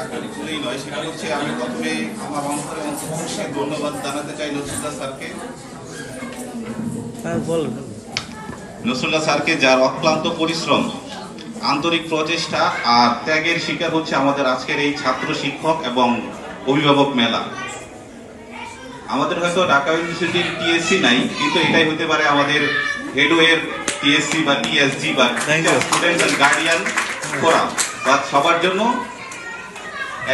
ডাক্তারি করেই নয়, সেটা হচ্ছে আমি প্রথমে আমার অন্তরে অন্তঃস্থ ধন্যবাদ জানাতে চাই নজরুল্লাহ স্যারকে। নজরুল্লাহ স্যারকে, যার অক্লান্ত পরিশ্রম, আন্তরিক প্রচেষ্টা আর ত্যাগের শিকার হচ্ছে আমাদের আজকের এই ছাত্র শিক্ষক এবং অভিভাবক মেলা। আমাদের হয়তো ঢাকা ইউনিভার্সিটির টিএসসি নাই, কিন্তু এটাই হতে পারে আমাদের হেডওয়ের টিএসসি বা টিএসজি বা স্টুডেন্ট এন্ড গার্ডিয়ান ফোরাম, বা সবার জন্য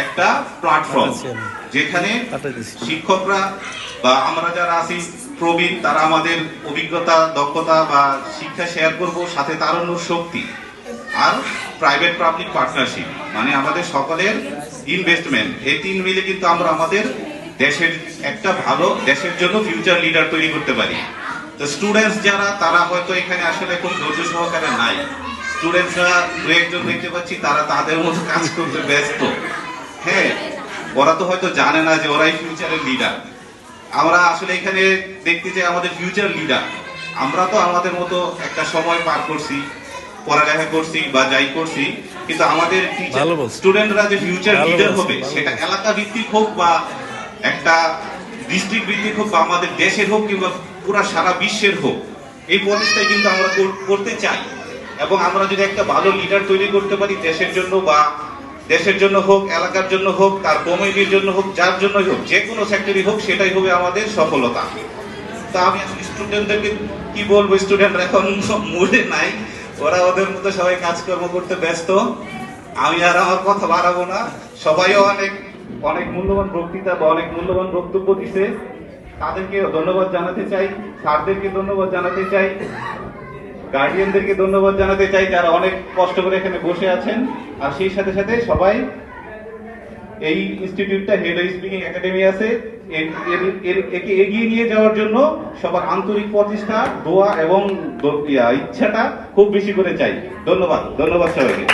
একটা প্ল্যাটফর্ম যেখানে শিক্ষকরা বা আমরা যারা আছি প্রবীণ, তারা আমাদের অভিজ্ঞতা, দক্ষতা বা শিক্ষা শেয়ার করব, সাথে তারুণ্যর শক্তি আর প্রাইভেট পাবলিক পার্টনারশিপ, মানে আমাদের সকলের ইনভেস্টমেন্ট, এই তিন মিলে কিন্তু আমরা আমাদের দেশের একটা ভালো, দেশের জন্য ফিউচার লিডার তৈরি করতে পারি। তো স্টুডেন্টস যারা, তারা হয়তো এখানে আসলে খুব ধৈর্য সহকারে নাই। স্টুডেন্টসরা দু একজন দেখতে পাচ্ছি তারা তাদের মতো কাজ করতে ব্যস্ত। হ্যাঁ, ওরা তো হয়তো জানে না যে ওরাই ফিউচারের লিডার। আমরা আসলে এখানে দেখতে চাই আমাদের ফিউচার লিডার। আমরা তো আমাদের মতো একটা সময় পার করছি, পড়ালেখা করছি বা যাই করছি, কিন্তু আমাদের স্টুডেন্টরা যে ফিউচার লিডার হবে, সেটা এলাকা ভিত্তিক হোক বা একটা ডিস্ট্রিক্ট ভিত্তিক হোক বা আমাদের দেশের হোক কিংবা পুরা সারা বিশ্বের হোক, এই প্রচেষ্টাই কিন্তু আমরা করতে চাই। এবং আমরা যদি একটা ভালো লিডার তৈরি করতে পারি দেশের জন্য, বা দেশের জন্য হোক, এলাকার জন্য হোক, তার কমিউনিটির জন্য হোক, যার জন্যই হোক, যে কোনো সেক্টরই হোক, সেটাই হবে আমাদের সফলতা। তা আমি আসলে স্টুডেন্টদেরকে কি বলবো, স্টুডেন্টরা এখন মুডে নাই, ওরা ওদের মতো সবাই কাজকর্ম করতে ব্যস্ত। আমি আর আমার কথা বাড়াবো না। সবাইও অনেক অনেক মূল্যবান বক্তৃতা বা অনেক মূল্যবান বক্তব্য দিছে, তাদেরকে ধন্যবাদ জানাতে চাই, স্যারদেরকে ধন্যবাদ জানাতে চাই, গার্ডিয়ানদেরকে ধন্যবাদ জানাতে চাই, যারা অনেক কষ্ট করে এখানে বসে আছেন। আর সেই সাথে সাথে সবাই এই ইনস্টিটিউটটা হেলো স্পিকিং একাডেমি আছে, একে এগিয়ে নিয়ে যাওয়ার জন্য সবার আন্তরিক প্রচেষ্টা, দোয়া এবং ইচ্ছাটা খুব বেশি করে চাই। ধন্যবাদ, ধন্যবাদ সবাইকে।